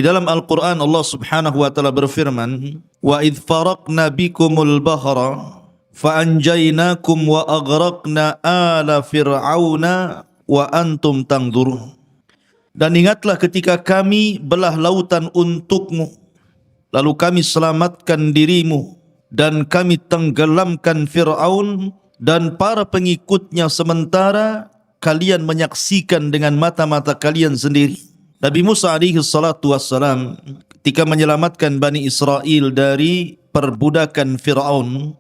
Di dalam Al-Quran Allah Subhanahu wa taala berfirman, "Wa idh faraqna bikumul bahra fa anjaynakum wa aghraqna ala fir'auna wa antum tanzurun." Dan ingatlah ketika kami belah lautan untukmu, lalu kami selamatkan dirimu dan kami tenggelamkan Fir'aun dan para pengikutnya sementara kalian menyaksikan dengan mata-mata kalian sendiri. Nabi Musa alaihi salatu wassalam ketika menyelamatkan Bani Israel dari perbudakan Fir'aun,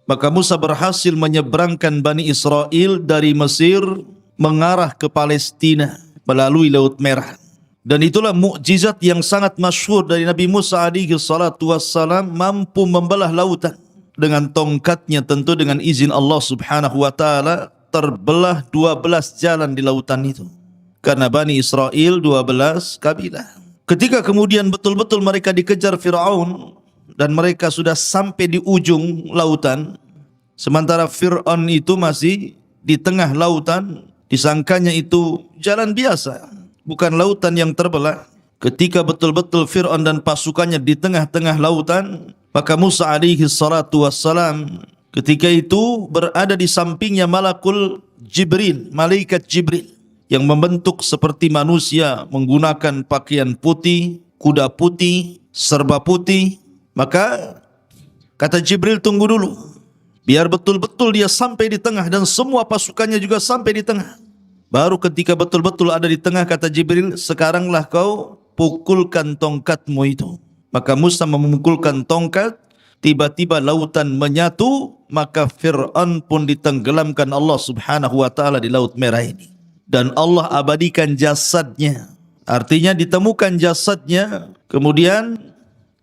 maka Musa berhasil menyeberangkan Bani Israel dari Mesir mengarah ke Palestina melalui Laut Merah. Dan itulah mukjizat yang sangat masyhur dari Nabi Musa alaihi salatu wassalam, mampu membelah lautan dengan tongkatnya, tentu dengan izin Allah Subhanahu wa taala. Terbelah 12 jalan di lautan itu karena Bani Israel 12 kabilah. Ketika kemudian betul-betul mereka dikejar Fir'aun dan mereka sudah sampai di ujung lautan, sementara Fir'aun itu masih di tengah lautan, disangkanya itu jalan biasa, bukan lautan yang terbelah. Ketika betul-betul Fir'aun dan pasukannya di tengah-tengah lautan, maka Musa alaihi salatu wassalam ketika itu berada di sampingnya malakul Jibril, malaikat Jibril yang membentuk seperti manusia, menggunakan pakaian putih, kuda putih, serba putih. Maka kata Jibril, tunggu dulu, biar betul-betul dia sampai di tengah dan semua pasukannya juga sampai di tengah. Baru ketika betul-betul ada di tengah, kata Jibril, sekaranglah kau pukulkan tongkatmu itu. Maka Musa memukulkan tongkat, tiba-tiba lautan menyatu, maka Fir'aun pun ditenggelamkan Allah Subhanahu wa taala di Laut Merah ini. Dan Allah abadikan jasadnya. Artinya ditemukan jasadnya, kemudian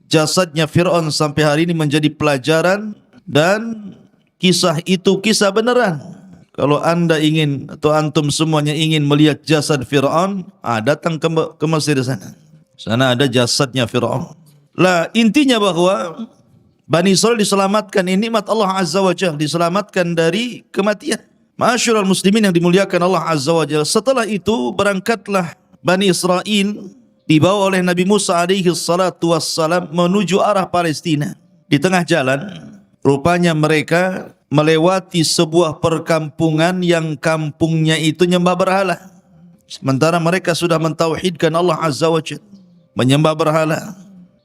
jasadnya Fir'aun sampai hari ini menjadi pelajaran, dan kisah itu kisah beneran. Kalau anda ingin atau antum semuanya ingin melihat jasad Fir'aun, datang ke Mesir sana. Sana ada jasadnya Fir'aun. Lah, intinya bahwa Bani Israel diselamatkan, ini nikmat Allah Azza wa Jalla, diselamatkan dari kematian. Ma'asyiral muslimin yang dimuliakan Allah Azza wa Jalla. Setelah itu berangkatlah Bani Israel dibawa oleh Nabi Musa alaihi salatu wassalam menuju arah Palestina. Di tengah jalan, rupanya mereka melewati sebuah perkampungan yang kampungnya itu nyembah berhala. Sementara mereka sudah mentauhidkan Allah Azza wa Jalla, menyembah berhala.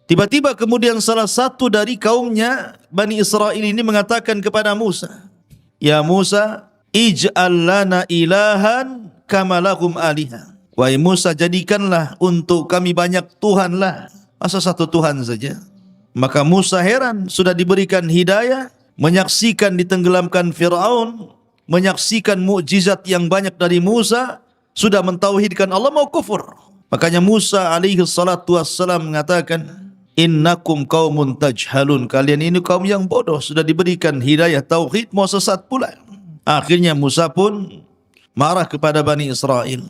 Tiba-tiba kemudian salah satu dari kaumnya Bani Israel ini mengatakan kepada Musa, "Ya Musa, ij'al lana ilahan kama lahum aliha." Wahai Musa, jadikanlah untuk kami banyak Tuhan lah. Masa satu Tuhan saja? Maka Musa heran, sudah diberikan hidayah, menyaksikan ditenggelamkan Fir'aun, menyaksikan mukjizat yang banyak dari Musa, sudah mentauhidkan Allah, mau kufur. Makanya Musa alaihi salatu wassalam mengatakan, "Innakum qaumun tajhalun." Kalian ini kaum yang bodoh, sudah diberikan hidayah tauhid mau sesat pula. Akhirnya Musa pun marah kepada Bani Israel.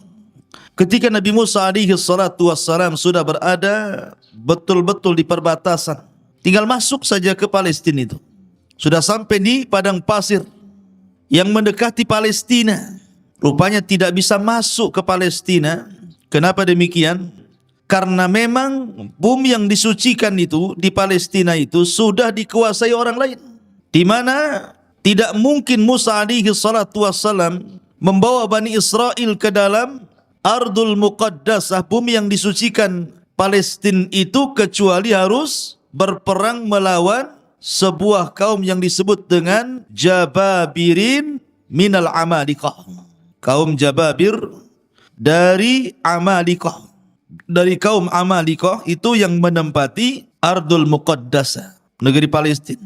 Ketika Nabi Musa alaihi salatu wassalam sudah berada betul-betul di perbatasan, tinggal masuk saja ke Palestina itu. Sudah sampai di padang pasir yang mendekati Palestina. Rupanya tidak bisa masuk ke Palestina. Kenapa demikian? Karena memang bumi yang disucikan itu di Palestina itu sudah dikuasai orang lain, di mana tidak mungkin Musa alaihi salatu wassalam membawa Bani Israel ke dalam Ardul Muqaddasah, bumi yang disucikan Palestina itu, kecuali harus berperang melawan sebuah kaum yang disebut dengan Jababirin minal Amalikah. Kaum Jababir dari Amalikah, dari kaum Amalikah itu yang menempati Ardul Muqaddasah, negeri Palestina.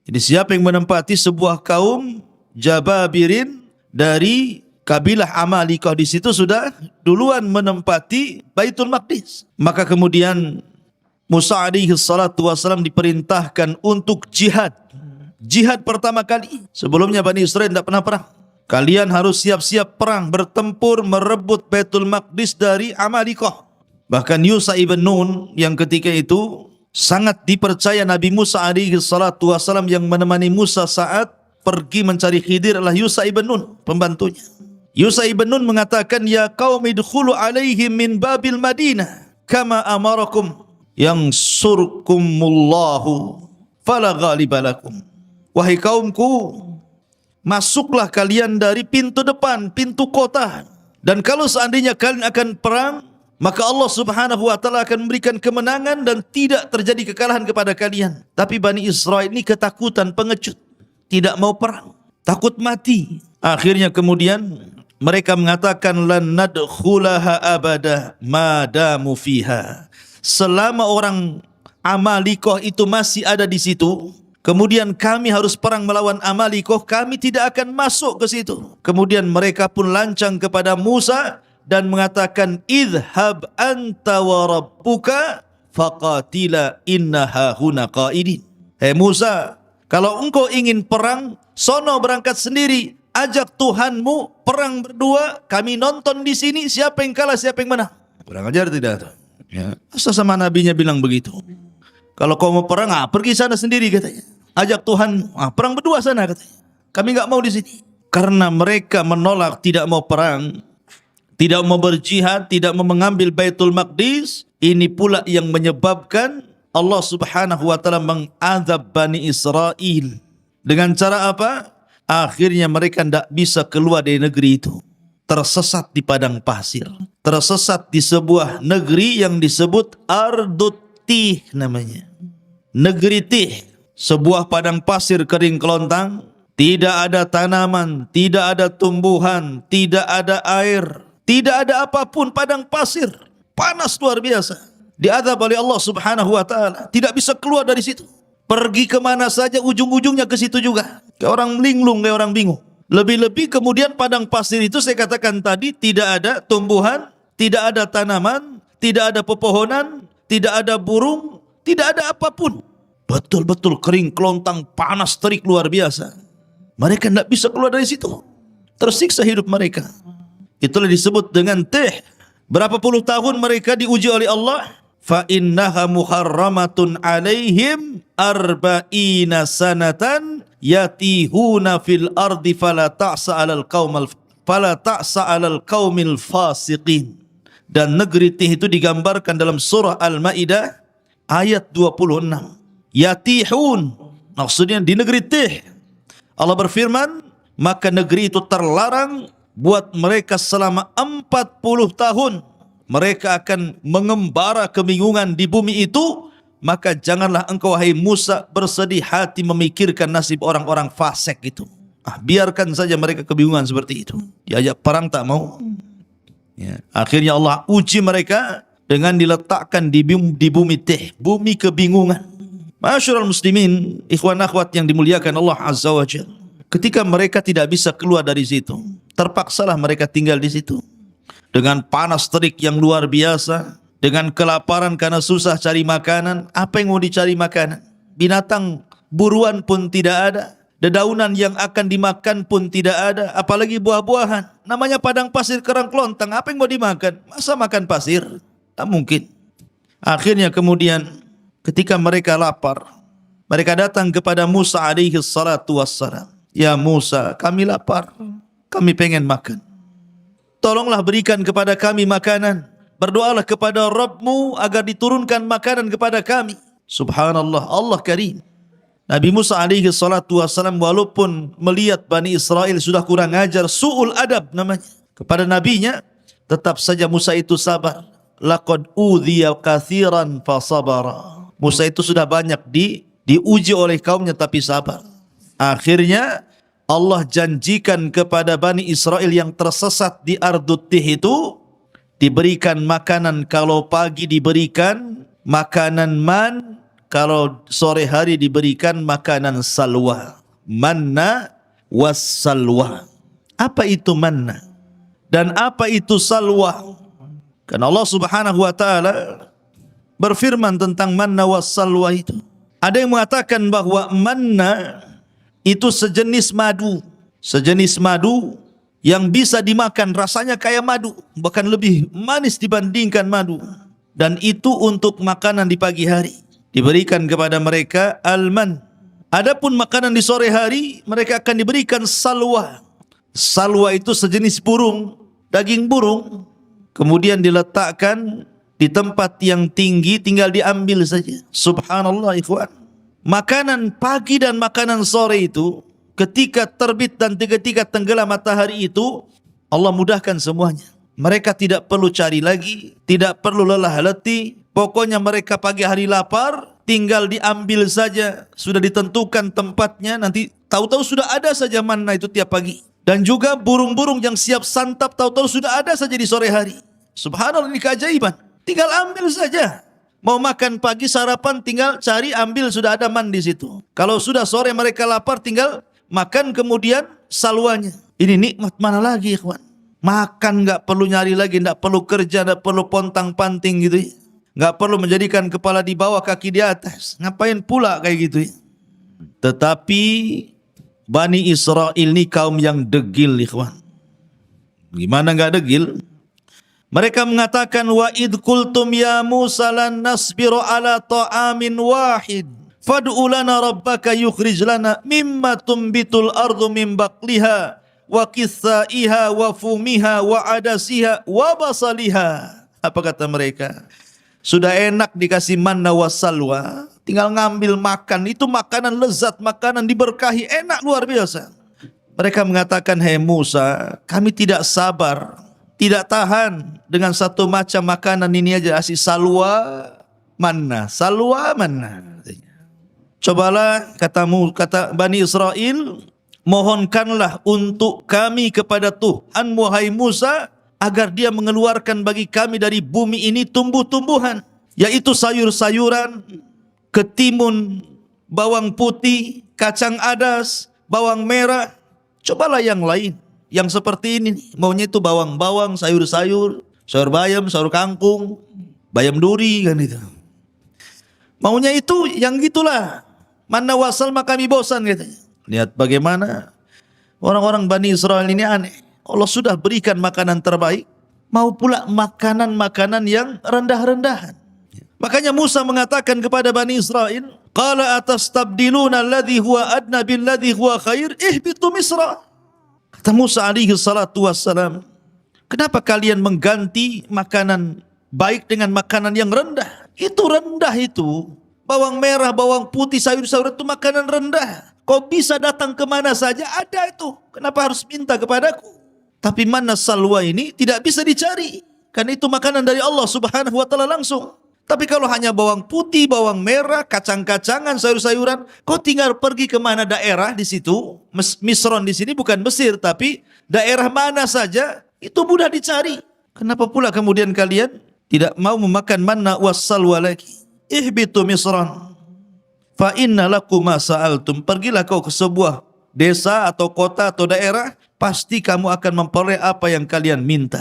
Jadi siapa yang menempati sebuah kaum Jababirin dari kabilah Amalikah, di situ sudah duluan menempati Baitul Maqdis. Maka kemudian Musa alaihi salatu wassalam diperintahkan untuk jihad. Jihad pertama kali. Sebelumnya Bani Israel tidak pernah perang. Kalian harus siap-siap perang, bertempur, merebut Baitul Maqdis dari Amalikah. Bahkan Yusha ibn Nun yang ketika itu sangat dipercaya Nabi Musa alaihi salatu wassalam, yang menemani Musa saat pergi mencari Khidir adalah Yusha ibn Nun, pembantunya. Yusha ibn Nun mengatakan, "Ya qaumi dkhulu alaihim min babil Madinah." kama amarakum yansurkumullahu fala ghaliba lakum. Wahai kaumku, masuklah kalian dari pintu depan, pintu kota. Dan kalau seandainya kalian akan perang, maka Allah Subhanahu wa taala akan memberikan kemenangan dan tidak terjadi kekalahan kepada kalian. Tapi Bani Israel ini ketakutan, pengecut, tidak mau perang, takut mati. Akhirnya kemudian mereka mengatakan lan nadkhulaha abada madamu fiha. Selama orang Amalikoh itu masih ada di situ, kemudian kami harus perang melawan Amalikoh, kami tidak akan masuk ke situ. Kemudian mereka pun lancang kepada Musa dan mengatakan idhab anta wa rabbuka faqatila inna hahuna qaidin. Hei Musa, kalau engkau ingin perang, sono berangkat sendiri, ajak Tuhanmu perang berdua, kami nonton di sini siapa yang kalah siapa yang menang. Kurang ajar tidak tuh? Ya, asal sama nabinya bilang begitu. Kalau kau mau perang, pergi sana sendiri katanya. Ajak Tuhan, perang berdua sana katanya. Kami enggak mau di sini. Karena mereka menolak, tidak mau perang, tidak mau berjihad, tidak mau mengambil Baitul Maqdis. Ini pula yang menyebabkan Allah Subhanahu wa taala mengazab Bani Israel. Dengan cara apa? Akhirnya mereka tidak bisa keluar dari negeri itu. Tersesat di padang pasir. Tersesat di sebuah negeri yang disebut Ardut Tih namanya. Negeri Tih. Sebuah padang pasir kering kelontang. Tidak ada tanaman, tidak ada tumbuhan, tidak ada air, tidak ada apapun, padang pasir. Panas luar biasa. Diazab oleh Allah Subhanahu wa taala. Tidak bisa keluar dari situ. Pergi kemana saja ujung-ujungnya ke situ juga. Kayak orang linglung, kayak orang bingung. Lebih-lebih kemudian padang pasir itu saya katakan tadi tidak ada tumbuhan, tidak ada tanaman, tidak ada pepohonan, tidak ada burung, tidak ada apapun. Betul-betul kering, kelontang, panas, terik luar biasa. Mereka tidak bisa keluar dari situ. Tersiksa hidup mereka. Itulah disebut dengan Tih. Berapa puluh tahun mereka diuji oleh Allah? Fa innaha muharramatun alaihim arba'ina sanatan yatihuna fil ardi fala ta'sa 'alal qaumil fasiqin. Dan negeri Tih itu digambarkan dalam surah Al-Maidah ayat 26. Yatihun, maksudnya di negeri Tih. Allah berfirman, maka negeri itu terlarang buat mereka selama 40 tahun. Mereka akan mengembara kebingungan di bumi itu. Maka janganlah engkau wahai Musa bersedih hati memikirkan nasib orang-orang fasik itu. Biarkan saja mereka kebingungan seperti itu. Diajak perang tak mau. Ya. Akhirnya Allah uji mereka dengan diletakkan di bumi Tih, bumi kebingungan. Ma'asyiral muslimin, ikhwan akhwat yang dimuliakan Allah Azza wa Jalla. Ketika mereka tidak bisa keluar dari situ, terpaksalah mereka tinggal di situ. Dengan panas terik yang luar biasa, dengan kelaparan karena susah cari makanan. Apa yang mau dicari makanan? Binatang buruan pun tidak ada. Dedaunan yang akan dimakan pun tidak ada. Apalagi buah-buahan. Namanya padang pasir kerang kelontang. Apa yang mau dimakan? Masa makan pasir? Tak mungkin. Akhirnya kemudian ketika mereka lapar, mereka datang kepada Musa alaihi salatu wassalam. Ya Musa, kami lapar. Kami pengen makan. Tolonglah berikan kepada kami makanan. Berdoalah kepada Rabbmu agar diturunkan makanan kepada kami. Subhanallah, Allah karim. Nabi Musa alaihi salatu wassalam walaupun melihat Bani Israel sudah kurang ajar, su'ul adab namanya, kepada nabinya, tetap saja Musa itu sabar. Laqad udhiya katsiran fasabara. Musa itu sudah banyak diuji oleh kaumnya tapi sabar. Akhirnya Allah janjikan kepada Bani Israel yang tersesat di Ardut Tih itu diberikan makanan. Kalau pagi diberikan makanan man, kalau sore hari diberikan makanan salwa. Manna was salwa. Apa itu manna? Dan apa itu salwa? Karena Allah Subhanahu wa taala berfirman tentang manna was salwa itu. Ada yang mengatakan bahwa manna itu sejenis madu. Sejenis madu yang bisa dimakan, rasanya kayak madu, bahkan lebih manis dibandingkan madu. Dan itu untuk makanan di pagi hari. Diberikan kepada mereka alman. Adapun makanan di sore hari, mereka akan diberikan salwa. Salwa itu sejenis burung, daging burung. Kemudian diletakkan di tempat yang tinggi, tinggal diambil saja. Subhanallah ikhwan. Makanan pagi dan makanan sore itu, ketika terbit dan ketika tenggelam matahari itu, Allah mudahkan semuanya. Mereka tidak perlu cari lagi, tidak perlu lelah letih. Pokoknya mereka pagi hari lapar, tinggal diambil saja. Sudah ditentukan tempatnya, nanti tahu-tahu sudah ada saja manna itu tiap pagi. Dan juga burung-burung yang siap santap, tahu-tahu sudah ada saja di sore hari. Subhanallah, ini keajaiban. Tinggal ambil saja. Mau makan pagi sarapan, tinggal cari ambil, sudah ada man di situ. Kalau sudah sore mereka lapar, tinggal makan kemudian salwanya. Ini nikmat mana lagi ikhwan? Makan nggak perlu nyari lagi, nggak perlu kerja, nggak perlu pontang-panting gitu ya. Nggak perlu menjadikan kepala di bawah kaki di atas. Ngapain pula kayak gitu ya? Tetapi Bani Israel ini kaum yang degil ikhwan. Gimana nggak degil? Mereka mengatakan wa id qultum ya Musa lan nasbiru ala ta'amin wahid fad'u lana rabbaka yukhrij lana mimma tumbitul ardu min baqliha wa qithaiha wa fumiha wa adasiha wa basaliha. Apa kata mereka? Sudah enak dikasih manna wassalwa, tinggal ngambil makan. Itu makanan lezat, makanan diberkahi, enak luar biasa. Mereka mengatakan, "Hai Musa, kami tidak sabar, tidak tahan dengan satu macam makanan ini aja, asih salwa manna, salwa manna." Cobalah kata Bani Israel, mohonkanlah untuk kami kepada Tuhan wahai Musa, agar dia mengeluarkan bagi kami dari bumi ini tumbuh-tumbuhan, yaitu sayur-sayuran, ketimun, bawang putih, kacang adas, bawang merah. Cobalah yang lain, yang seperti ini, maunya itu bawang-bawang, sayur-sayur, sayur bayam, sayur kangkung, bayam duri kan itu. Maunya itu yang gitulah. Manna wassalma kami bosan katanya. Lihat bagaimana orang-orang Bani Israel ini aneh. Allah sudah berikan makanan terbaik, mau pula makanan-makanan yang rendah-rendahan. Makanya Musa mengatakan kepada Bani Israel, qala atastabdiluna alladhi huwa adna billadhi huwa khair ihbitu Misra. Kata Musa alaihi salatu wassalam, kenapa kalian mengganti makanan baik dengan makanan yang rendah? Itu rendah itu. Bawang merah, bawang putih, sayur-sayur itu makanan rendah. Kau bisa datang kemana saja, ada itu. Kenapa harus minta kepadaku? Tapi manna salwa ini tidak bisa dicari. Karena itu makanan dari Allah subhanahu wa ta'ala langsung. Tapi kalau hanya bawang putih, bawang merah, kacang-kacangan, sayur-sayuran, kau tinggal pergi ke mana daerah di situ. Misron di sini bukan Mesir, tapi daerah mana saja, itu mudah dicari. Kenapa pula kemudian kalian tidak mau memakan manna wassalwa lagi? Ihbitu Misran fa inna lakum ma sa'altum. Pergilah kau ke sebuah desa atau kota atau daerah, pasti kamu akan memperoleh apa yang kalian minta.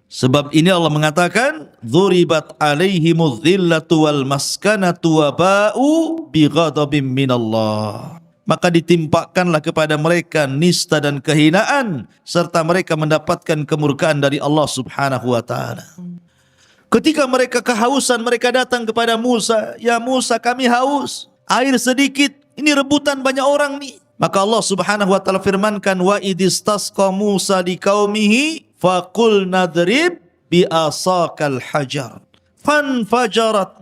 Sebab ini Allah mengatakan, dzuribat alaihimudz dzillatu wal maskanatu wa ba'u bighadabim minallah. Maka ditimpakanlah kepada mereka nista dan kehinaan, serta mereka mendapatkan kemurkaan dari Allah subhanahu wa ta'ala. Ketika mereka kehausan, mereka datang kepada Musa, ya Musa kami haus, air sedikit, ini rebutan banyak orang nih. Maka Allah subhanahu wa ta'ala firmankan, wa idistasqa Musa di qaumihi faqul nadrib bi asakal hajar fanfajarat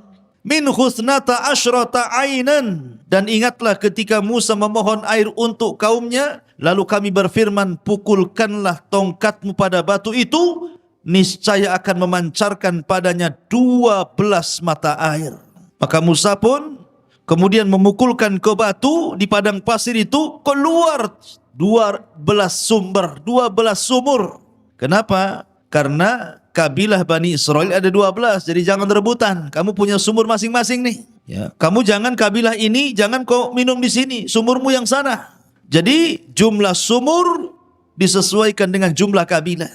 min husnata asyrata ainan. Dan ingatlah ketika Musa memohon air untuk kaumnya, lalu kami berfirman, pukulkanlah tongkatmu pada batu itu, niscaya akan memancarkan padanya 12 mata air. Maka Musa pun kemudian memukulkan ke batu di padang pasir itu, keluar 12 sumur. Kenapa? Karena kabilah Bani Israel ada 12, jadi jangan rebutan. Kamu punya sumur masing-masing nih. Ya, kamu jangan kabilah ini, jangan kau minum di sini, sumurmu yang sana. Jadi jumlah sumur disesuaikan dengan jumlah kabilah.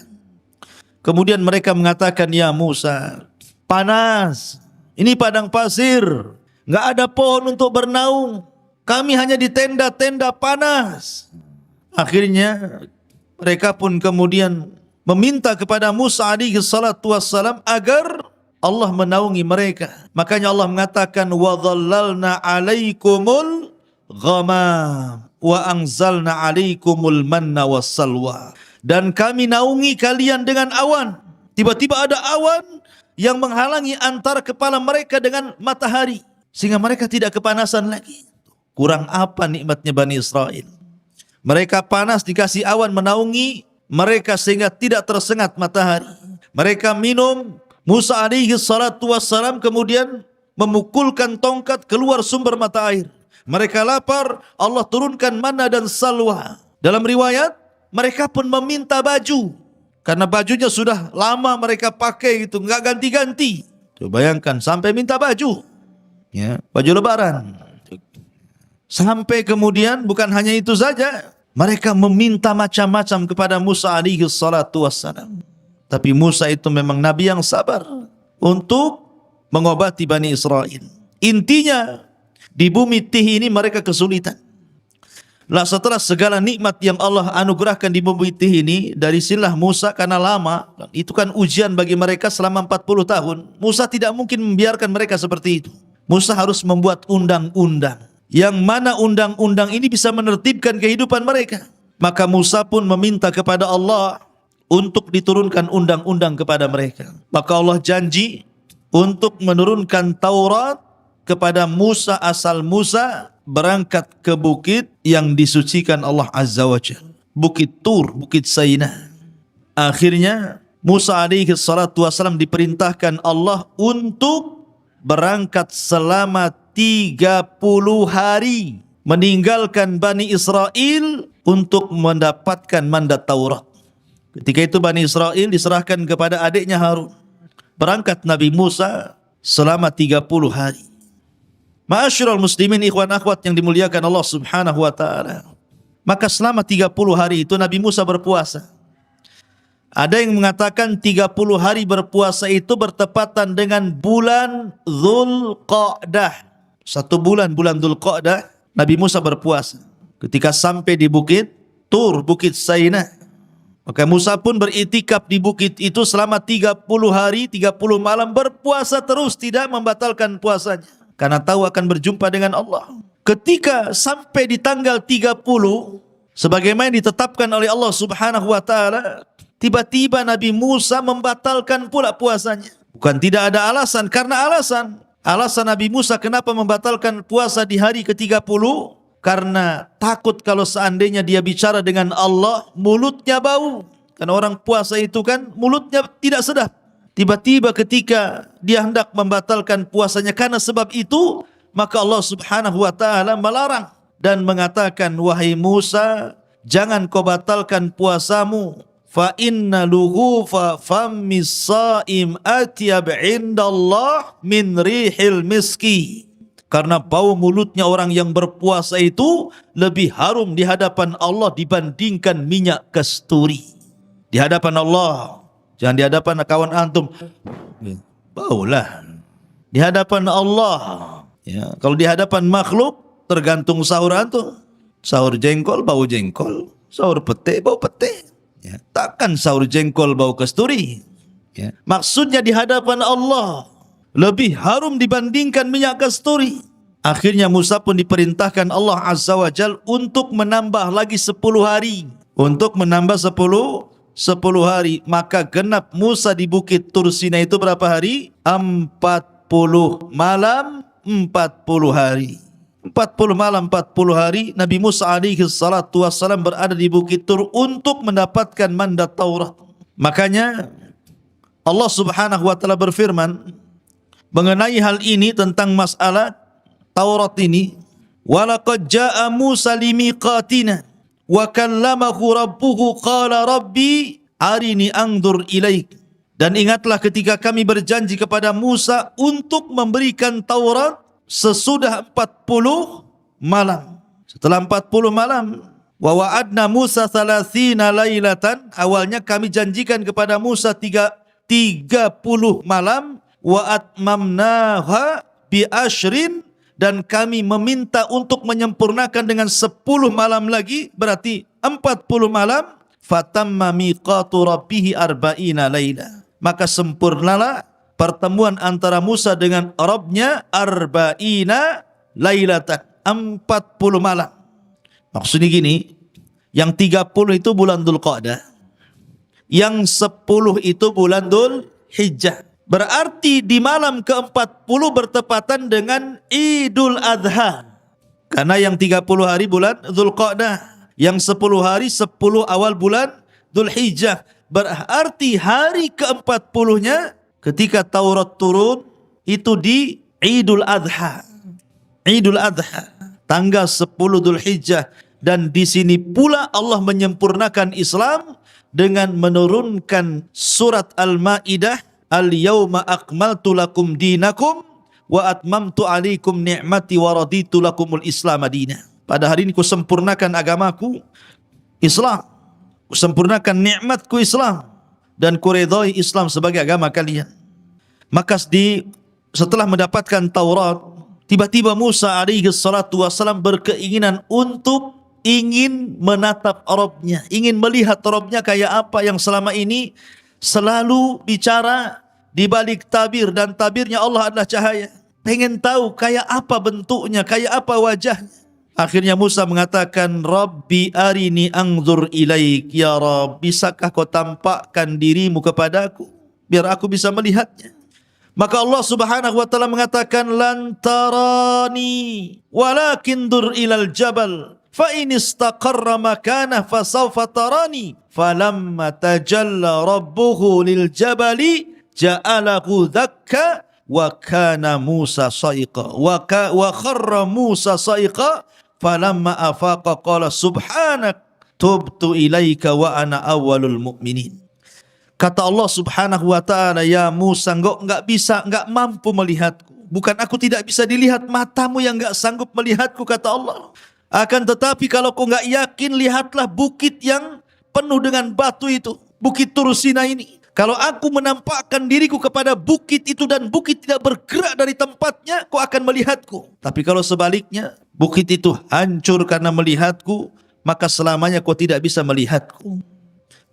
Kemudian mereka mengatakan, ya Musa, panas, ini padang pasir, nggak ada pohon untuk bernaung, kami hanya di tenda-tenda panas. Akhirnya mereka pun kemudian meminta kepada Musa alaihi salatu wassalam agar Allah menaungi mereka. Makanya Allah mengatakan, wa dhallalna alaikumul ghamam wa anzalna alaikumul manna wassalwa. Dan kami naungi kalian dengan awan. Tiba-tiba ada awan, yang menghalangi antara kepala mereka dengan matahari, sehingga mereka tidak kepanasan lagi. Kurang apa nikmatnya Bani Israel? Mereka panas dikasih awan menaungi mereka sehingga tidak tersengat matahari. Mereka minum, Musa alaihi salatu wassalam kemudian memukulkan tongkat keluar sumber mata air. Mereka lapar, Allah turunkan manna dan salwa. Dalam riwayat, mereka pun meminta baju. Karena bajunya sudah lama mereka pakai gitu, nggak ganti-ganti. Coba bayangkan sampai minta baju. Ya, baju lebaran. Sampai kemudian bukan hanya itu saja, mereka meminta macam-macam kepada Musa alaihi salatu wassalam. Tapi Musa itu memang nabi yang sabar untuk mengobati Bani Israel. Intinya, di bumi Tih ini mereka kesulitan. Lah setelah segala nikmat yang Allah anugerahkan di bumi Tih ini, dari sinilah Musa karena lama, itu kan ujian bagi mereka selama 40 tahun. Musa tidak mungkin membiarkan mereka seperti itu. Musa harus membuat undang-undang, yang mana undang-undang ini bisa menertibkan kehidupan mereka. Maka Musa pun meminta kepada Allah untuk diturunkan undang-undang kepada mereka. Maka Allah janji untuk menurunkan Taurat kepada Musa asal Musa berangkat ke bukit yang disucikan Allah Azza wa Jalla, Bukit Tur, Bukit Sainah. Akhirnya Musa alaihi salatu wasallam diperintahkan Allah untuk berangkat selama 30 hari meninggalkan Bani Israel untuk mendapatkan mandat Taurat. Ketika itu Bani Israel diserahkan kepada adiknya Harun. Berangkat Nabi Musa selama 30 hari. Ma'asyiral muslimin ikhwan akhwat yang dimuliakan Allah Subhanahu wa taala. Maka selama 30 hari itu Nabi Musa berpuasa. Ada yang mengatakan 30 hari berpuasa itu bertepatan dengan bulan Dzulqa'dah. Satu bulan Dzulqa'dah Nabi Musa berpuasa. Ketika sampai di Bukit Tur, Bukit Sainah, maka Musa pun beritikaf di bukit itu selama 30 hari, 30 malam berpuasa terus, tidak membatalkan puasanya. Karena tahu akan berjumpa dengan Allah. Ketika sampai di tanggal 30, sebagaimana ditetapkan oleh Allah Subhanahu wa taala, tiba-tiba Nabi Musa membatalkan pula puasanya. Bukan tidak ada alasan, karena alasan Nabi Musa kenapa membatalkan puasa di hari ke-30, karena takut kalau seandainya dia bicara dengan Allah, mulutnya bau. Karena orang puasa itu kan mulutnya tidak sedap. Tiba-tiba ketika dia hendak membatalkan puasanya karena sebab itu, maka Allah Subhanahu wa taala melarang dan mengatakan, wahai Musa, jangan kau batalkan puasamu. Fa inna lughufa fammis shaim atyab indallah min rihil miski. Karena bau mulutnya orang yang berpuasa itu lebih harum di hadapan Allah dibandingkan minyak kasturi. Di hadapan Allah, jangan di hadapan kawan antum. Baulah. Di hadapan Allah. Ya, kalau di hadapan makhluk tergantung sahur antum. Sahur jengkol bau jengkol, sahur pete bau pete. Ya, takkan sahur jengkol bau kasturi. Ya, maksudnya di hadapan Allah lebih harum dibandingkan minyak kasturi. Akhirnya Musa pun diperintahkan Allah Azza wa Jal untuk menambah lagi 10 hari. Untuk menambah 10 hari. Maka genap Musa di Bukit Tur Sinai itu berapa hari? 40 malam, 40 hari. 40 malam, 40 hari Nabi Musa alaihi salatu wassalam berada di Bukit Tur untuk mendapatkan mandat Taurat. Makanya Allah Subhanahu wa taala berfirman mengenai hal ini tentang masalah Taurat ini, walaqad jaa Musa limiqatina wa kallamahu rabbuhu qala rabbi arini anzur ilaik. Dan ingatlah ketika kami berjanji kepada Musa untuk memberikan Taurat sesudah 40 malam. Setelah 40 malam, wa wa'adna Musa 30 lailatan, awalnya kami janjikan kepada Musa 30 malam, wa atmamnaha bi ashrin, dan kami meminta untuk menyempurnakan dengan 10 malam lagi, berarti 40 malam. Fatamma miqatu rabbih arba'ina laila, maka sempurnalah pertemuan antara Musa dengan Rabbnya arba'ina lailatan, 40 malam. Maksudnya gini, yang 30 itu bulan Dzulqa'dah, yang 10 itu bulan Dzulhijjah. Berarti di malam ke-40 bertepatan dengan Idul Adha. Karena yang 30 hari bulan Dzulqa'dah, yang 10 hari 10 awal bulan Dzulhijjah. Berarti hari ke-40-nya ketika Taurat turun itu di Idul Adha. Idul Adha, tanggal 10 Dzulhijjah. Dan di sini pula Allah menyempurnakan Islam dengan menurunkan surat Al-Maidah, Al-yawma akmaltu lakum dinakum wa atmamtu alaikum ni'mati wa raditu lakumul Islam madinah. Pada hari ini kusempurnakan agamaku Islam, kusempurnakan nikmatku Islam, dan kuridhai Islam sebagai agama kalian. Maka setelah mendapatkan Taurat, tiba-tiba Musa alaihi salatu wasalam berkeinginan untuk ingin menatap Rabbnya, ingin melihat Rabbnya kayak apa yang selama ini selalu bicara di balik tabir, dan tabirnya Allah adalah cahaya. Pengen tahu kayak apa bentuknya, kayak apa wajahnya. Akhirnya Musa mengatakan, Rabbi arini anzur ilaik, ya Rabb, bisakah kau tampakkan dirimu kepadaku biar aku bisa melihatnya? Maka Allah Subhanahu wa taala mengatakan, lan tarani walakin dur ilal jabal fa in istaqarra makanah fasawfa tarani. Falamma tajalla rabbuhu lil jabali ja'alahu dakka wa kana Musa sa'iqa wa kharra Musa sa'iqa falamma afaqa qala subhanak tubtu ilaika wa ana awwalul mu'minin. Kata Allah Subhanahu wa taala, ya Musa, engkau enggak mampu melihatku. Bukan aku tidak bisa dilihat, matamu yang enggak sanggup melihatku, kata Allah. Akan tetapi kalau kau enggak yakin, lihatlah bukit yang penuh dengan batu itu, bukit Tur Sina ini. Kalau aku menampakkan diriku kepada bukit itu dan bukit tidak bergerak dari tempatnya, kau akan melihatku. Tapi kalau sebaliknya, bukit itu hancur karena melihatku, maka selamanya kau tidak bisa melihatku.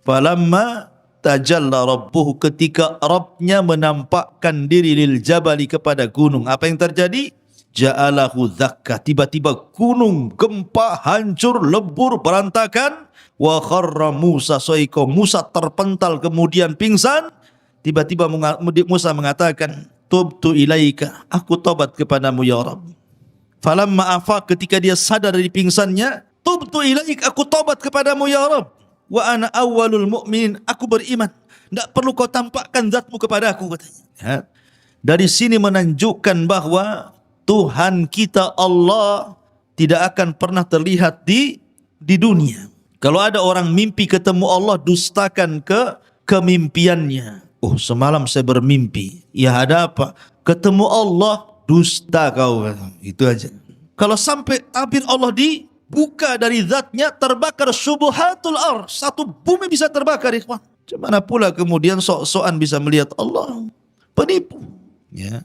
Falamma tajalla rabbuhu, ketika Rabbnya menampakkan diri lil jabali, kepada gunung, apa yang terjadi? Ja'alahu dzakka, tiba-tiba gunung gempa, hancur, lebur, berantakan. Wa kharra Musa sa'iqa, Musa terpental kemudian pingsan. Tiba-tiba Musa mengatakan, tubtu ilaika, aku tobat kepadamu ya Rabb. Falamma afaq, ketika dia sadar dari pingsannya, tubtu ilaika, aku tobat kepadamu ya Rabb. Wa ana awwalul mu'minin, aku beriman. Tidak perlu kau tampakkan zatmu kepadaku, katanya. Ya. Dari sini menunjukkan bahwa Tuhan kita Allah tidak akan pernah terlihat di dunia. Kalau ada orang mimpi ketemu Allah, dustakan kemimpiannya. Oh, semalam saya bermimpi. Ya, ada apa? Ketemu Allah, dusta kau. Itu aja. Kalau sampai tabir Allah dibuka dari zatnya, terbakar subuhatul ar. Satu bumi bisa terbakar, ikhwan. Mana pula kemudian sok-sokan bisa melihat Allah. Penipu. Ya.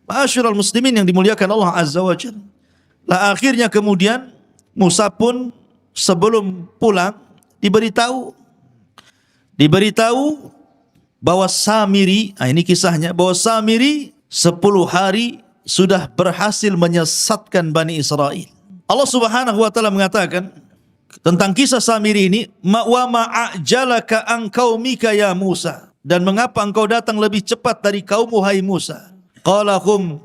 Ma'asyiral muslimin yang dimuliakan Allah Azza wa Jalla. Lah akhirnya kemudian Musa pun sebelum pulang diberitahu bahwa Samiri, ini kisahnya, bahwa Samiri 10 hari sudah berhasil menyesatkan Bani Israel. Allah Subhanahu wa taala mengatakan tentang kisah Samiri ini, wa ma'ajalaka an qaumika ya Musa, dan mengapa engkau datang lebih cepat dari kaummu hai Musa? Qala hum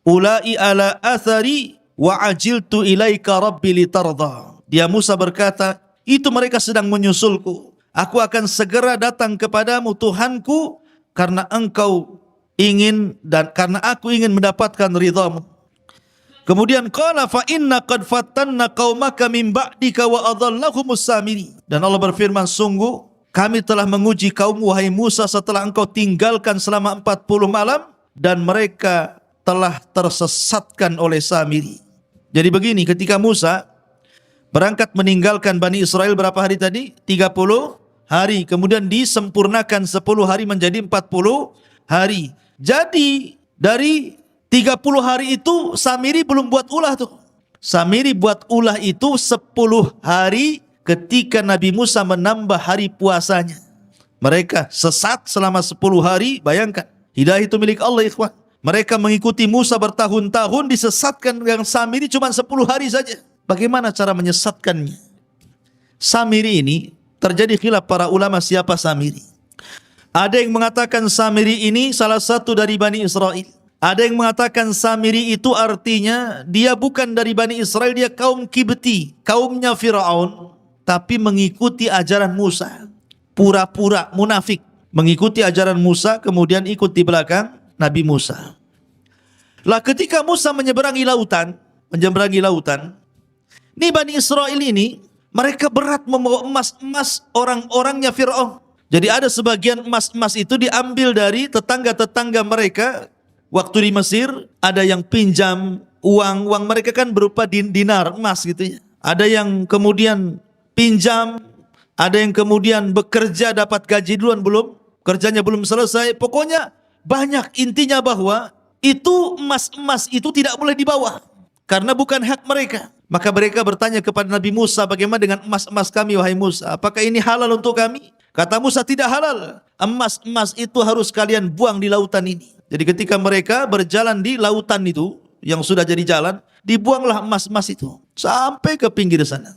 ulai ala athari wa ajiltu ilaika rabbi litarda. Dia Musa berkata, itu mereka sedang menyusulku. Aku akan segera datang kepadamu Tuhanku, karena engkau ingin dan karena aku ingin mendapatkan ridhamu. Kemudian qala fa inna qad fattanna qaumaka min ba'dika wa adhallahumus Samiri. Dan Allah berfirman, sungguh kami telah menguji kaummu wahai Musa setelah engkau tinggalkan selama 40 malam, dan mereka telah tersesatkan oleh Samiri. Jadi begini, ketika Musa berangkat meninggalkan Bani Israel berapa hari tadi? 30 hari. Kemudian disempurnakan 10 hari menjadi 40 hari. Jadi dari 30 hari itu Samiri belum buat ulah tuh. Samiri buat ulah itu 10 hari ketika Nabi Musa menambah hari puasanya. Mereka sesat selama 10 hari, bayangkan. Hidayah itu milik Allah, ikhwan. Mereka mengikuti Musa bertahun-tahun, disesatkan dengan Samiri cuma 10 hari saja. Bagaimana cara menyesatkannya? Samiri ini terjadi khilaf para ulama siapa Samiri. Ada yang mengatakan Samiri ini salah satu dari Bani Israel. Ada yang mengatakan Samiri itu artinya dia bukan dari Bani Israel, dia kaum Kibti, kaumnya Fir'aun, tapi mengikuti ajaran Musa. Pura-pura munafik, mengikuti ajaran Musa, kemudian ikut di belakang Nabi Musa. Lah ketika Musa menyeberangi lautan, ini Bani Israel ini, mereka berat membawa emas-emas orang-orangnya Fir'aun. Jadi ada sebagian emas-emas itu diambil dari tetangga-tetangga mereka waktu di Mesir. Ada yang pinjam uang mereka kan berupa dinar, emas gitu ya. Ada yang kemudian pinjam, ada yang kemudian bekerja dapat gaji duluan, kerjanya belum selesai. Pokoknya banyak, intinya bahwa itu emas-emas itu tidak boleh dibawa karena bukan hak mereka. Maka mereka bertanya kepada Nabi Musa, bagaimana dengan emas-emas kami wahai Musa? Apakah ini halal untuk kami? Kata Musa, tidak halal. Emas-emas itu harus kalian buang di lautan ini. Jadi ketika mereka berjalan di lautan itu, yang sudah jadi jalan, dibuanglah emas-emas itu sampai ke pinggir sana.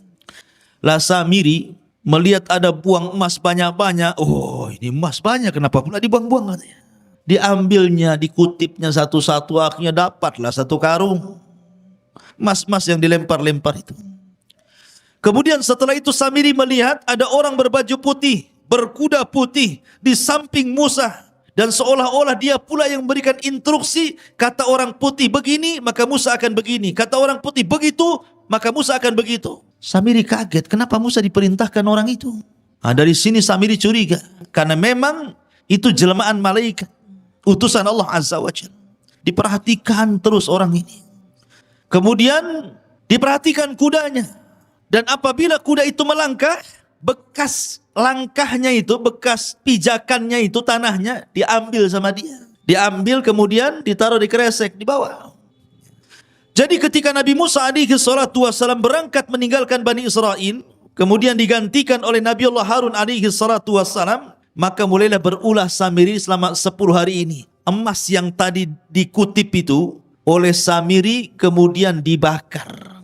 Lah Samiri melihat ada buang emas banyak-banyak. Oh, ini emas banyak, kenapa pula dibuang-buang katanya. Diambilnya, dikutipnya satu-satu, akhirnya dapatlah satu karung emas-emas yang dilempar-lempar itu. Kemudian setelah itu Samiri melihat ada orang berbaju putih, berkuda putih di samping Musa. Dan seolah-olah dia pula yang memberikan instruksi. Kata orang putih begini, maka Musa akan begini. Kata orang putih begitu, maka Musa akan begitu. Samiri kaget, kenapa Musa diperintahkan orang itu? Nah, dari sini Samiri curiga. Karena memang itu jelmaan malaikat, utusan Allah Azza wa Jalla. Diperhatikan terus orang ini. Kemudian diperhatikan kudanya. Dan apabila kuda itu melangkah, bekas langkahnya itu, bekas pijakannya itu, tanahnya diambil sama dia. Diambil kemudian ditaruh di kresek di bawah. Jadi ketika Nabi Musa alaihi salatu wassalam berangkat meninggalkan Bani Israel, kemudian digantikan oleh Nabi Allah Harun alaihi salatu wassalam, maka mulailah berulah Samiri selama 10 hari ini. Emas yang tadi dikutip itu oleh Samiri kemudian dibakar,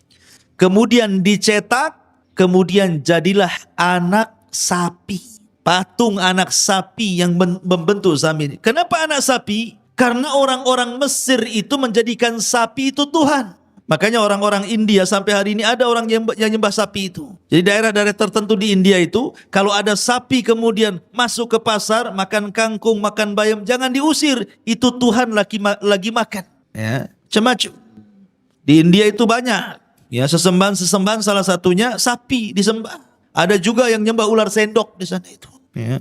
kemudian dicetak, kemudian jadilah anak sapi, patung anak sapi yang membentuk Samiri. Kenapa anak sapi? Karena orang-orang Mesir itu menjadikan sapi itu Tuhan. Makanya orang-orang India sampai hari ini ada orang yang nyembah sapi itu. Jadi daerah-daerah tertentu di India itu, kalau ada sapi kemudian masuk ke pasar, makan kangkung, makan bayam, jangan diusir. Itu Tuhan lagi makan. Ya, macam-macam. Di India itu banyak. Ya, sesembahan salah satunya sapi disembah. Ada juga yang nyembah ular sendok di sana itu. Ya.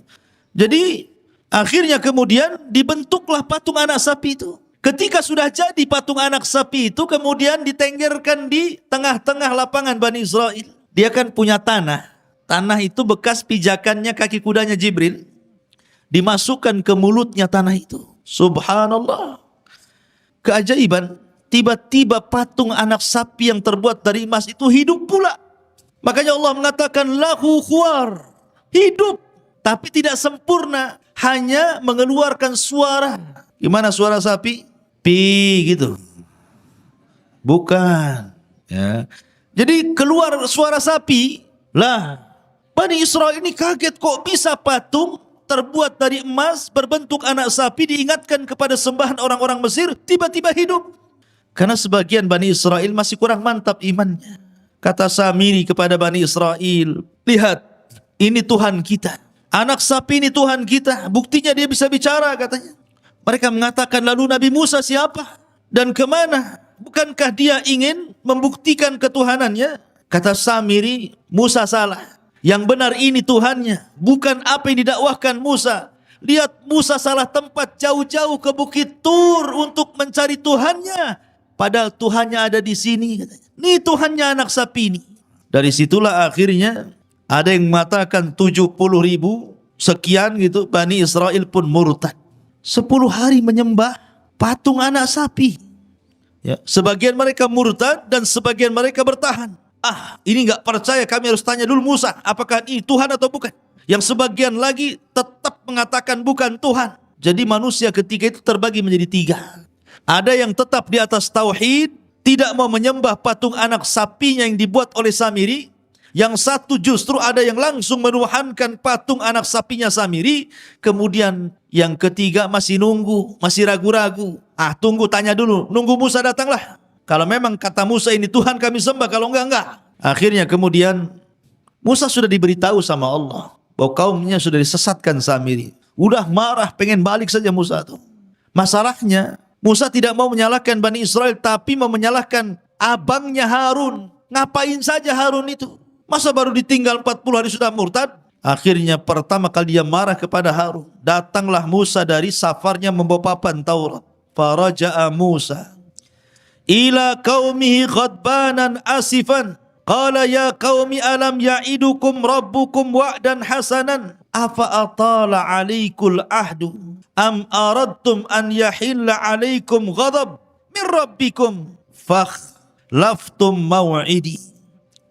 Jadi akhirnya kemudian dibentuklah patung anak sapi itu. Ketika sudah jadi patung anak sapi itu, kemudian ditenggerkan di tengah-tengah lapangan Bani Israel. Dia kan punya tanah. Tanah itu bekas pijakannya kaki kudanya Jibril. Dimasukkan ke mulutnya tanah itu. Subhanallah. Keajaiban, tiba-tiba patung anak sapi yang terbuat dari emas itu hidup pula. Makanya Allah mengatakan lahu khuar, hidup tapi tidak sempurna, hanya mengeluarkan suara. Gimana suara sapi? Pi gitu. Bukan, ya. Jadi keluar suara sapi. Lah, Bani Israel ini kaget, kok bisa patung terbuat dari emas berbentuk anak sapi diingatkan kepada sembahan orang-orang Mesir tiba-tiba hidup. Karena sebagian Bani Israel masih kurang mantap imannya. Kata Samiri kepada Bani Israel, lihat, ini Tuhan kita. Anak sapi ini Tuhan kita. Buktinya dia bisa bicara katanya. Mereka mengatakan, lalu Nabi Musa siapa? Dan kemana? Bukankah dia ingin membuktikan ketuhanannya? Kata Samiri, Musa salah. Yang benar ini Tuhannya, bukan apa yang didakwahkan Musa. Lihat, Musa salah tempat, jauh-jauh ke Bukit Tur untuk mencari Tuhannya. Padahal Tuhannya ada di sini. Ini Tuhannya anak sapi ini. Dari situlah akhirnya ada yang mengatakan 70.000 sekian gitu, Bani Israel pun murtad. 10 hari menyembah patung anak sapi. Ya, sebagian mereka murtad dan sebagian mereka bertahan. Ini nggak percaya, kami harus tanya dulu Musa, apakah ini Tuhan atau bukan? Yang sebagian lagi tetap mengatakan bukan Tuhan. Jadi manusia ketika itu terbagi menjadi 3. Ada yang tetap di atas tauhid, tidak mau menyembah patung anak sapinya yang dibuat oleh Samiri. Yang satu justru ada yang langsung menuhankan patung anak sapinya Samiri. Kemudian yang ketiga masih nunggu, masih ragu-ragu. Tunggu, tanya dulu. Nunggu Musa datanglah. Kalau memang kata Musa ini Tuhan kami sembah, kalau enggak. Akhirnya kemudian Musa sudah diberitahu sama Allah bahwa kaumnya sudah disesatkan Samiri. Udah marah, pengen balik saja Musa tuh. Masalahnya Musa tidak mau menyalahkan Bani Israel, tapi mau menyalahkan abangnya Harun. Ngapain saja Harun itu? Masa baru ditinggal 40 hari sudah murtad? Akhirnya pertama kali dia marah kepada Harun. Datanglah Musa dari safarnya membawa papan Taurat. Faraja'a Musa ila qaumihi ghadbanan asifan. Qala ya qaumi alam ya'idukum rabbukum wa'dan hasanan. Afa atala alaikul ahdu. Am aradtum an yahilla alaikum ghadab min rabbikum. Fakhlaftum maw'idi.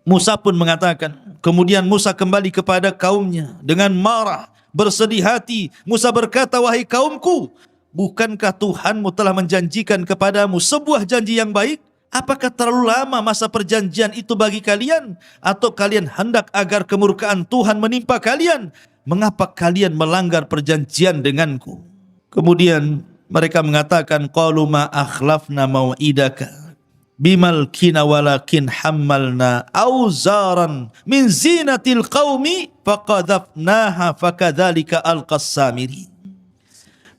Musa pun mengatakan, kemudian Musa kembali kepada kaumnya dengan marah, bersedih hati. Musa berkata, wahai kaumku, bukankah Tuhanmu telah menjanjikan kepadamu sebuah janji yang baik? Apakah terlalu lama masa perjanjian itu bagi kalian? Atau kalian hendak agar kemurkaan Tuhan menimpa kalian? Mengapa kalian melanggar perjanjian denganku? Kemudian mereka mengatakan, qalu ma akhlafna mau'idaka bimal kina walakin hammalna auzaran min zinatil qaumi faqadhafnaha fakadzalika alqas Samiri.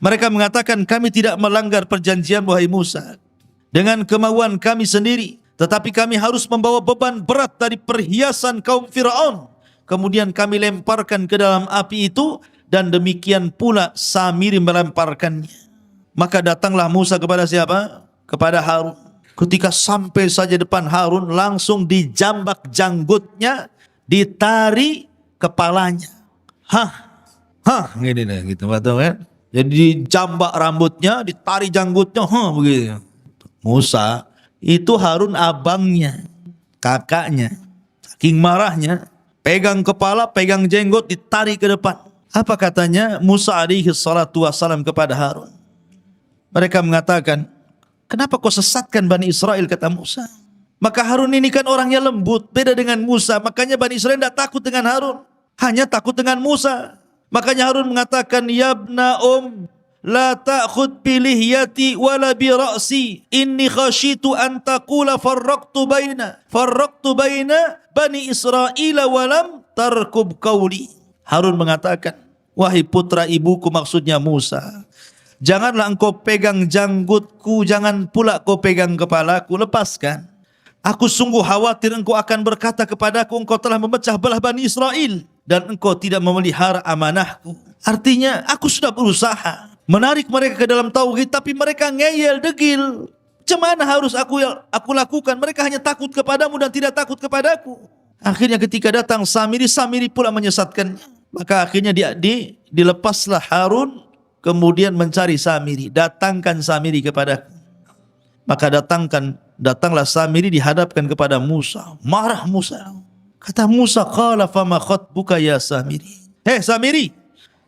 Mereka mengatakan, kami tidak melanggar perjanjian wahai Musa dengan kemauan kami sendiri, tetapi kami harus membawa beban berat dari perhiasan kaum Firaun. Kemudian kami lemparkan ke dalam api itu, dan demikian pula Samiri melemparkannya. Maka datanglah Musa kepada siapa? Kepada Harun. Ketika sampai saja depan Harun, langsung dijambak janggutnya, ditari kepalanya. Gini deh, gitu betul kan? Jadi dijambak rambutnya, ditari janggutnya, begitu. Musa itu Harun abangnya, kakaknya. Saking marahnya, pegang kepala, pegang jenggot, ditarik ke depan. Apa katanya Musa alaihi salatu wassalam kepada Harun? Mereka mengatakan, kenapa kau sesatkan Bani Israel, kata Musa. Maka Harun ini kan orangnya lembut, beda dengan Musa. Makanya Bani Israel tidak takut dengan Harun, hanya takut dengan Musa. Makanya Harun mengatakan, yabna la ta'khud bi lihyati wala bi ra'si. Inni khashitu an taqula farraqtu baina Bani Israel walam tarkub qawli. Harun mengatakan, wahai putra ibuku, maksudnya Musa, janganlah engkau pegang janggutku, jangan pula kau pegang kepalaku, lepaskan. Aku sungguh khawatir engkau akan berkata kepadaku, engkau telah memecah belah Bani Israel dan engkau tidak memelihara amanahku. Artinya aku sudah berusaha menarik mereka ke dalam tauhid, tapi mereka ngeyel, degil. Cemana harus aku lakukan? Mereka hanya takut kepadamu dan tidak takut kepadaku. Akhirnya ketika datang Samiri, Samiri pula menyesatkannya. Maka akhirnya dilepaslah Harun, kemudian mencari Samiri. Datangkan Samiri kepadaku. Maka datanglah Samiri dihadapkan kepada Musa. Marah Musa. Kata Musa, qala fama khatbuka ya Samiri. Hei Samiri,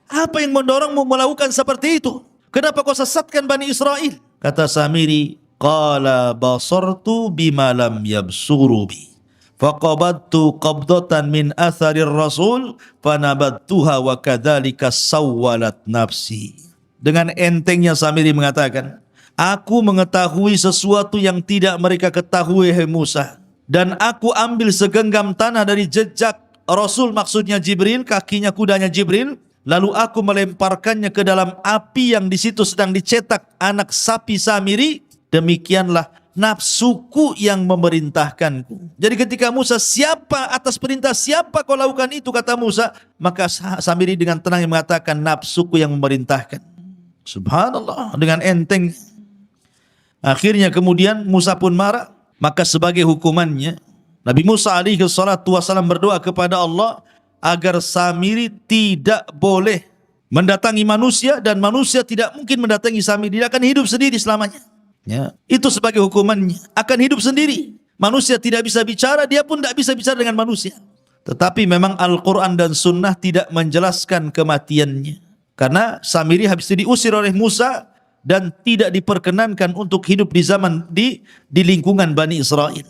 apa yang mendorongmu melakukan seperti itu? Kenapa kau sesatkan Bani Israel? Kata Samiri, qala basartu bima lam yabsuru bi. Faqabattu qabdatan min atharir rasul fanabattuha wa kadzalika sawwalat nafsi. Dengan entengnya Samiri mengatakan, aku mengetahui sesuatu yang tidak mereka ketahui, hai Musa, dan aku ambil segenggam tanah dari jejak Rasul, maksudnya Jibril, kakinya kudanya Jibril, lalu aku melemparkannya ke dalam api yang di situ sedang dicetak anak sapi Samiri. Demikianlah nafsuku yang memerintahkanku. Jadi ketika Musa, siapa atas perintah siapa kau lakukan itu, kata Musa, maka Samiri dengan tenang mengatakan, nafsuku yang memerintahkan. Subhanallah, dengan enteng. Akhirnya kemudian Musa pun marah. Maka sebagai hukumannya, Nabi Musa alaihi salatu wasallam berdoa kepada Allah agar Samiri tidak boleh mendatangi manusia, dan manusia tidak mungkin mendatangi Samiri. Dia akan hidup sendiri selamanya. Ya, itu sebagai hukumannya, akan hidup sendiri. Manusia tidak bisa bicara, dia pun tidak bisa bicara dengan manusia. Tetapi memang Al-Quran dan Sunnah tidak menjelaskan kematiannya, karena Samiri habis itu diusir oleh Musa dan tidak diperkenankan untuk hidup di lingkungan Bani Israel.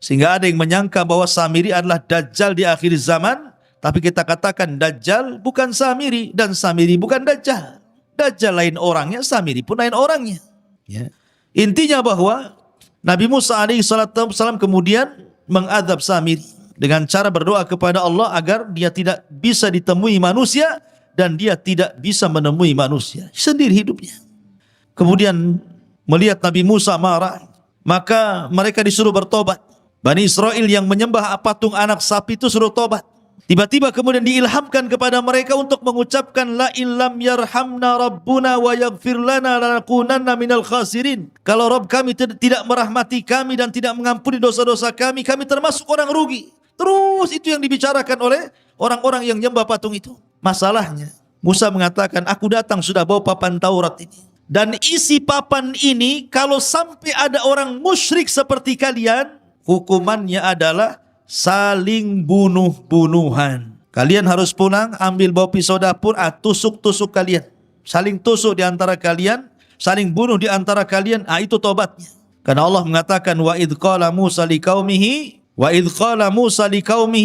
Sehingga ada yang menyangka bahwa Samiri adalah Dajjal di akhir zaman, tapi kita katakan Dajjal bukan Samiri dan Samiri bukan Dajjal. Dajjal lain orangnya, Samiri pun lain orangnya. Ya. Intinya bahwa Nabi Musa alaihissalam kemudian mengadab Samiri dengan cara berdoa kepada Allah agar dia tidak bisa ditemui manusia dan dia tidak bisa menemui manusia. Sendiri hidupnya. Kemudian melihat Nabi Musa marah, maka mereka disuruh bertobat. Bani Israel yang menyembah patung anak sapi itu suruh tobat. Tiba-tiba kemudian diilhamkan kepada mereka untuk mengucapkan la illam yarhamna rabbuna wa yaghfir lana lanakunanna minal khasirin. Kalau Rabb kami tidak merahmati kami dan tidak mengampuni dosa-dosa kami, kami termasuk orang rugi. Terus itu yang dibicarakan oleh orang-orang yang menyembah patung itu. Masalahnya, Musa mengatakan, aku datang sudah bawa papan Taurat ini. Dan isi papan ini kalau sampai ada orang musyrik seperti kalian, hukumannya adalah saling bunuh-bunuhan. Kalian harus pulang, ambil bawa pisau dapur, tusuk-tusuk kalian. Saling tusuk di antara kalian, saling bunuh di antara kalian, itu tobatnya. Karena Allah mengatakan, wa idh qala Musa liqaumihi,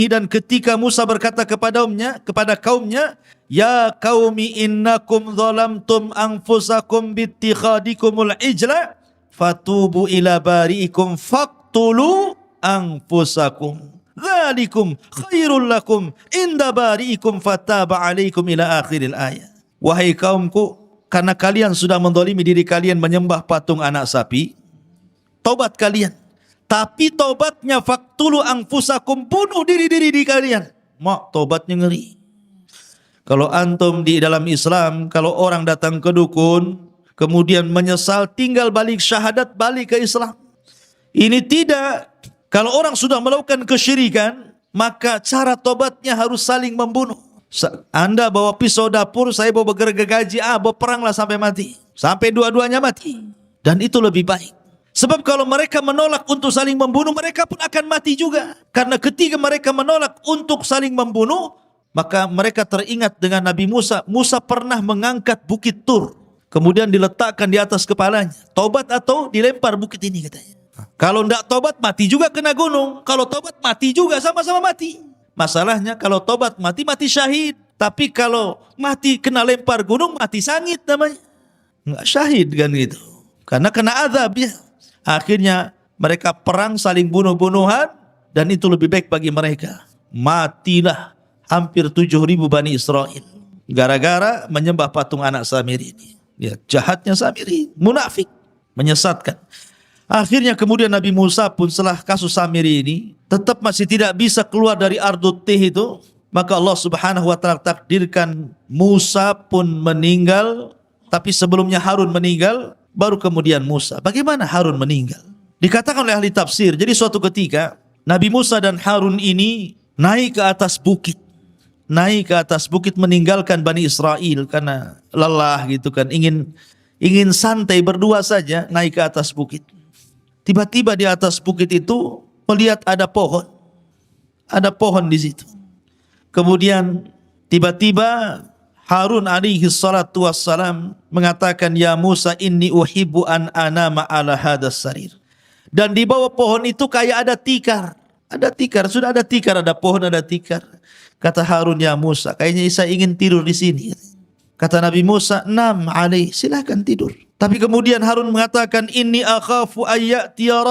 dan ketika Musa berkata kepada kaumnya, ya qaumi innakum zalamtum anfusakum bittikhadikumul ijla, fatubu ila bari'ikum faqtulu anfusakum dzalikum khairul lakum inda bari'ikum fataba alaikum ila akhiril ayat. Wahai kaumku, karena kalian sudah menzalimi diri kalian menyembah patung anak sapi, tobat kalian. Tapi tobatnya faqtulu anfusakum, bunuh diri kalian. Mak, tobatnya ngeri. Kalau antum di dalam Islam, kalau orang datang ke dukun kemudian menyesal, tinggal balik syahadat, balik ke Islam. Ini tidak. Kalau orang sudah melakukan kesyirikan, maka cara tobatnya harus saling membunuh. Anda bawa pisau dapur, saya bawa gergaji, bawa peranglah sampai mati. Sampai dua-duanya mati. Dan itu lebih baik. Sebab kalau mereka menolak untuk saling membunuh, mereka pun akan mati juga. Karena ketika mereka menolak untuk saling membunuh, maka mereka teringat dengan Nabi Musa. Musa pernah mengangkat bukit Tur, kemudian diletakkan di atas kepalanya. Tobat atau dilempar bukit ini katanya. Kalau tidak tobat mati juga kena gunung. Kalau tobat mati juga, sama-sama mati. Masalahnya kalau tobat mati syahid. Tapi kalau mati kena lempar gunung, mati sangit namanya. Enggak syahid kan gitu. Karena kena azab ya. Akhirnya mereka perang saling bunuh-bunuhan, dan itu lebih baik bagi mereka. Matilah hampir 7.000 Bani Israel gara-gara menyembah patung anak Samiri ini. Ya, jahatnya Samiri, munafik, menyesatkan. Akhirnya kemudian Nabi Musa pun setelah kasus Samiri ini tetap masih tidak bisa keluar dari Ardut Tih itu, maka Allah Subhanahu wa taala takdirkan Musa pun meninggal. Tapi sebelumnya Harun meninggal, baru kemudian Musa. Bagaimana Harun meninggal? Dikatakan oleh ahli tafsir, jadi suatu ketika Nabi Musa dan Harun ini naik ke atas bukit. Naik ke atas bukit meninggalkan Bani Israel karena lelah gitu kan, ingin santai berdua saja, naik ke atas bukit. Tiba-tiba di atas bukit itu melihat ada pohon. Ada pohon di situ. Kemudian tiba-tiba Harun alaihi salatu wassalam mengatakan, ya Musa inni uhibbu an anama ala hadas sarir. Dan di bawah pohon itu kayak ada tikar. Ada tikar, sudah ada tikar, ada pohon, ada tikar. Kata Harun, ya Musa, kayaknya saya ingin tidur di sini. Kata Nabi Musa, nam alaih, silakan tidur. Tapi kemudian Harun mengatakan, inni akhafu ayyatiya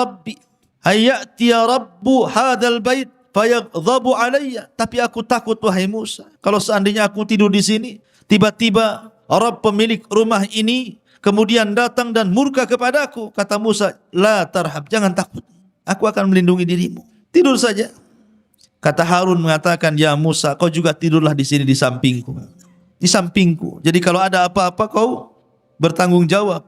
rabbu hadal bait fayaghdhabu alayya. Tapi aku takut wahai Musa, kalau seandainya aku tidur di sini, tiba-tiba Rabb pemilik rumah ini kemudian datang dan murka kepadaku. Kata Musa, la tarhab, jangan takut, aku akan melindungi dirimu. Tidur saja. Kata Harun mengatakan, ya Musa, kau juga tidurlah di sini di sampingku. Di sampingku. Jadi kalau ada apa-apa kau bertanggung jawab.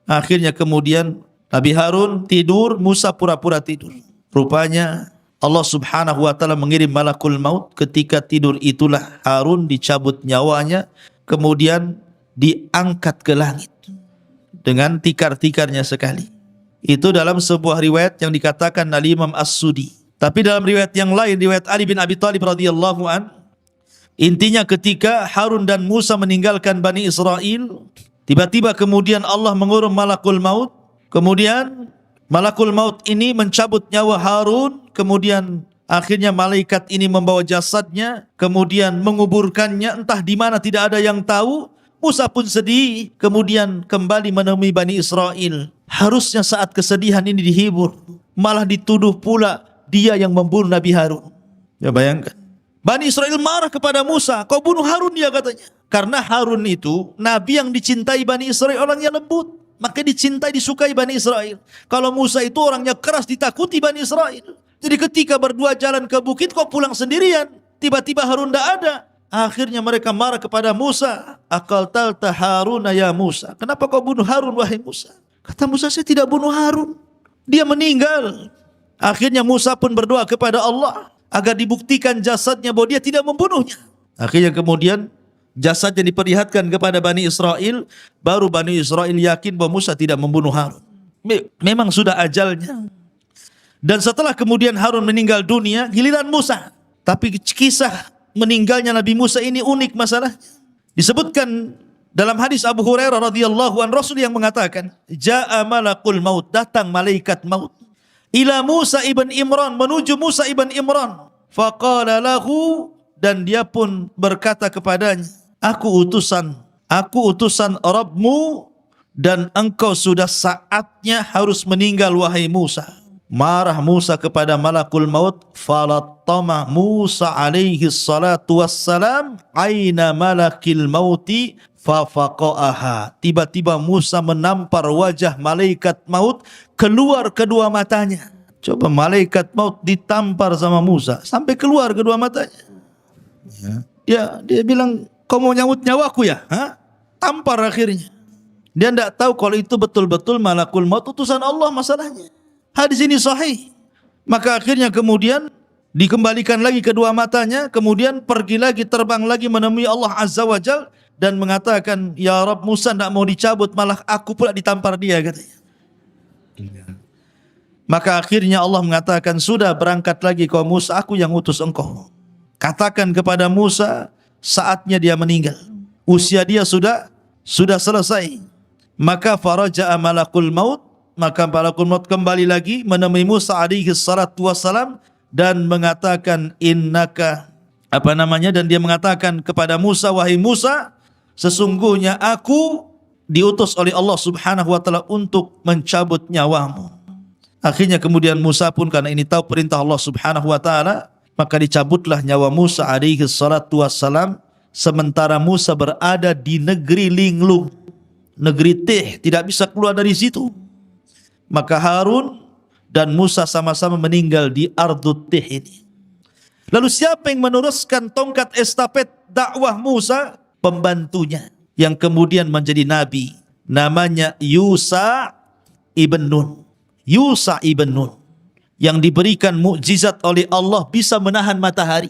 Akhirnya kemudian Nabi Harun tidur, Musa pura-pura tidur. Rupanya Allah Subhanahu wa taala mengirim malakul maut. Ketika tidur itulah Harun dicabut nyawanya, kemudian diangkat ke langit dengan tikar-tikarnya sekali. Itu dalam sebuah riwayat yang dikatakan oleh Imam As-Sudi. Tapi dalam riwayat yang lain, riwayat Ali bin Abi Thalib radhiyallahu an, intinya ketika Harun dan Musa meninggalkan Bani Israel, tiba-tiba kemudian Allah mengurum malakul maut, kemudian Malakul maut ini mencabut nyawa Harun, kemudian akhirnya malaikat ini membawa jasadnya, kemudian menguburkannya entah di mana tidak ada yang tahu. Musa pun sedih, kemudian kembali menemui Bani Israel. Harusnya saat kesedihan ini dihibur, malah dituduh pula dia yang membunuh Nabi Harun. Ya bayangkan. Bani Israel marah kepada Musa, kau bunuh Harun dia katanya. Karena Harun itu Nabi yang dicintai Bani Israel, orangnya lembut. Maka dicintai, disukai Bani Israel. Kalau Musa itu orangnya keras, ditakuti Bani Israel. Jadi ketika berdua jalan ke bukit, kok pulang sendirian? Tiba-tiba Harun tidak ada. Akhirnya mereka marah kepada Musa. Aqtalta Haruna ya Musa. Kenapa kau bunuh Harun wahai Musa? Kata Musa, saya tidak bunuh Harun. Dia meninggal. Akhirnya Musa pun berdoa kepada Allah agar dibuktikan jasadnya bahwa dia tidak membunuhnya. Akhirnya kemudian jasadnya diperlihatkan kepada Bani Israel. Baru Bani Israel yakin bahwa Musa tidak membunuh Harun. Memang sudah ajalnya. Dan setelah kemudian Harun meninggal dunia, giliran Musa. Tapi kisah meninggalnya Nabi Musa ini unik masalahnya. Disebutkan dalam hadis Abu Hurairah radhiyallahu an, Rasul yang mengatakan, Ja'a malakul maut, datang malaikat maut. Ila Musa ibn Imran, menuju Musa ibn Imran. Faqala lahu, dan dia pun berkata kepadanya, aku utusan Rabbmu, dan engkau sudah saatnya harus meninggal wahai Musa. Marah Musa kepada malakul maut. Falattama Musa alaihi salatu wassalam aina malakil mauti fafaqa'aha. Tiba-tiba Musa menampar wajah malaikat maut, keluar kedua matanya. Coba malaikat maut ditampar sama Musa sampai keluar kedua matanya. Dia bilang, kau mau nyambut nyawaku ya? Tampar akhirnya. Dia tidak tahu kalau itu betul-betul malakul maut utusan Allah masalahnya. Hadis ini sahih. Maka akhirnya kemudian dikembalikan lagi kedua matanya, kemudian pergi lagi, terbang lagi menemui Allah Azza wa Jal dan mengatakan, ya Rabb, Musa tidak mau dicabut, malah aku pula ditampar dia katanya. Maka akhirnya Allah mengatakan, sudah berangkat lagi kau Musa, aku yang utus engkau. Katakan kepada Musa, saatnya dia meninggal. Usia dia sudah selesai. Maka faraja'a malakul maut, maka malakul maut kembali lagi menemui Musa alaihi salatu wassalam dan mengatakan innaka dan dia mengatakan kepada Musa, wahai Musa, sesungguhnya aku diutus oleh Allah Subhanahu wa taala untuk mencabut nyawamu. Akhirnya kemudian Musa pun karena ini tahu perintah Allah Subhanahu wa taala, maka dicabutlah nyawa Musa alaihi salatu wassalam sementara Musa berada di negeri linglung, negeri Tih, tidak bisa keluar dari situ. Maka Harun dan Musa sama-sama meninggal di Ardut Tih ini. Lalu siapa yang meneruskan tongkat estafet dakwah Musa? Pembantunya yang kemudian menjadi nabi. Namanya Yusa ibn Nun. Yusa ibn Nun yang diberikan mukjizat oleh Allah bisa menahan matahari.